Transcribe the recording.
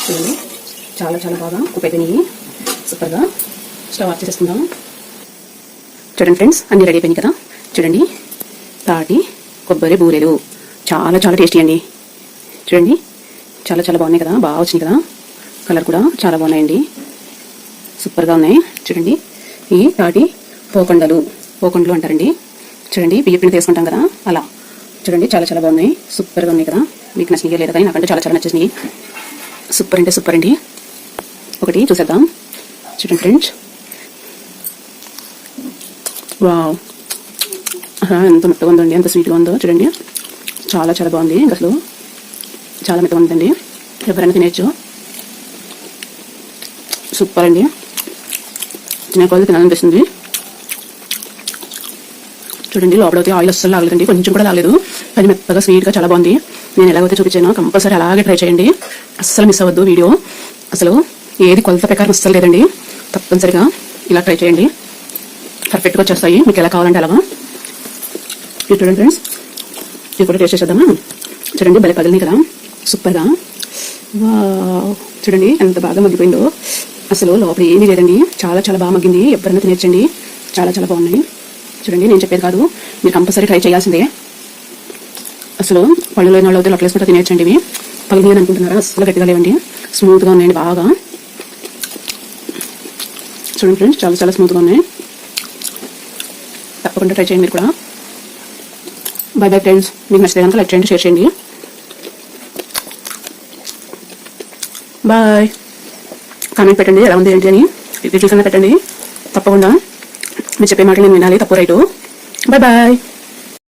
చూడండి చాలా చాలా బాగా కుక్ అయిపోయినాయి. సూపర్గా స్టవ్ ఆఫ్ చేసేసుకుందాం. చూడండి ఫ్రెండ్స్, అన్నీ రెడీ అయిపోయినాయి కదా. చూడండి, తాటి కొబ్బరి బూరెలు చాలా చాలా టేస్టీ అండి. చూడండి, చాలా చాలా బాగున్నాయి కదా, బాగా వచ్చినాయి కదా. కలర్ కూడా చాలా బాగున్నాయండి, సూపర్గా ఉన్నాయి. చూడండి, ఈ తాటి పోకొండలు అంటారండి. చూడండి, బియ్య పిండి తీసుకుంటాం కదా అలా. చూడండి, చాలా చాలా బాగున్నాయి, సూపర్గా ఉన్నాయి కదా. మీకు నచ్చినాయి లేదా కానీ నాకంటే చాలా చాలా నచ్చేసినాయి. సూపర్ అంటే సూపర్ అండి. ఒకటి చూసేద్దాం. చూడండి ఫ్రెండ్స్, వావ్, ఎంత మెత్తగా ఉందండి, ఎంత స్వీట్గా ఉందో. చూడండి, చాలా చాలా బాగుంది. అసలు చాలా మెత్తగా ఉందండి, ఎవరైనా తినేయచ్చు. సూపర్ అండి, తినే కొద్ది తినాలనిపిస్తుంది. చూడండి, లోపలైతే ఆయిల్ అస్సలు లాగలేదండి, కొంచెం కూడా లాగలేదు. కానీ మెత్తగా స్వీట్గా చాలా బాగుంది. నేను ఎలాగైతే చూపించానో కంపల్సరీ అలాగే ట్రై చేయండి, అస్సలు మిస్ అవ్వద్దు వీడియో. అసలు ఏది కొలత ప్రకారం అస్సలు లేదండి, తప్పనిసరిగా ఇలా ట్రై చేయండి, పర్ఫెక్ట్గా వచ్చేస్తాయి. మీకు ఎలా కావాలంటే అలాగా. ఇది చూడండి ఫ్రెండ్స్, ఇది కూడా టేస్ట్ చేసేద్దామా. చూడండి, భలే పగిలినాయి కదా, సూపర్గా. వావ్, చూడండి ఎంత బాగా మగ్గిపోయిందో. అసలు లోపల ఏమీ లేదండి, చాలా చాలా బాగా మగ్గింది. ఎవరైనా తినేచ్చండి, చాలా చాలా బాగున్నాయి. చూడండి, నేను చెప్పేది కాదు, మీరు కంపల్సరీ ట్రై చేయాల్సిందే. అసలు పళ్ళు లేని వాళ్ళు అయితే లొట్టలు వేసుకుంటే తినేచ్చండి. ఇవి పగిలి అని అనుకుంటున్నారా, అసలు గట్టిగా లేవండి, స్మూత్గా ఉన్నాయండి బాగా. చూడండి ఫ్రెండ్స్, చాలా చాలా స్మూత్గా ఉన్నాయి. తప్పకుండా ట్రై చేయండి మీరు కూడా. బై బై ఫ్రెండ్స్, మీకు నచ్చితే కనుక లైక్ చేయండి, షేర్ చేయండి. బాయ్. కామెంట్ పెట్టండి ఎలా ఉంది ఏంటి అని, రివ్యూస్ అన్న పెట్టండి తప్పకుండా. మీరు చెప్పే మాట నేను వినాలి, తప్పు రైటు. Bye bye.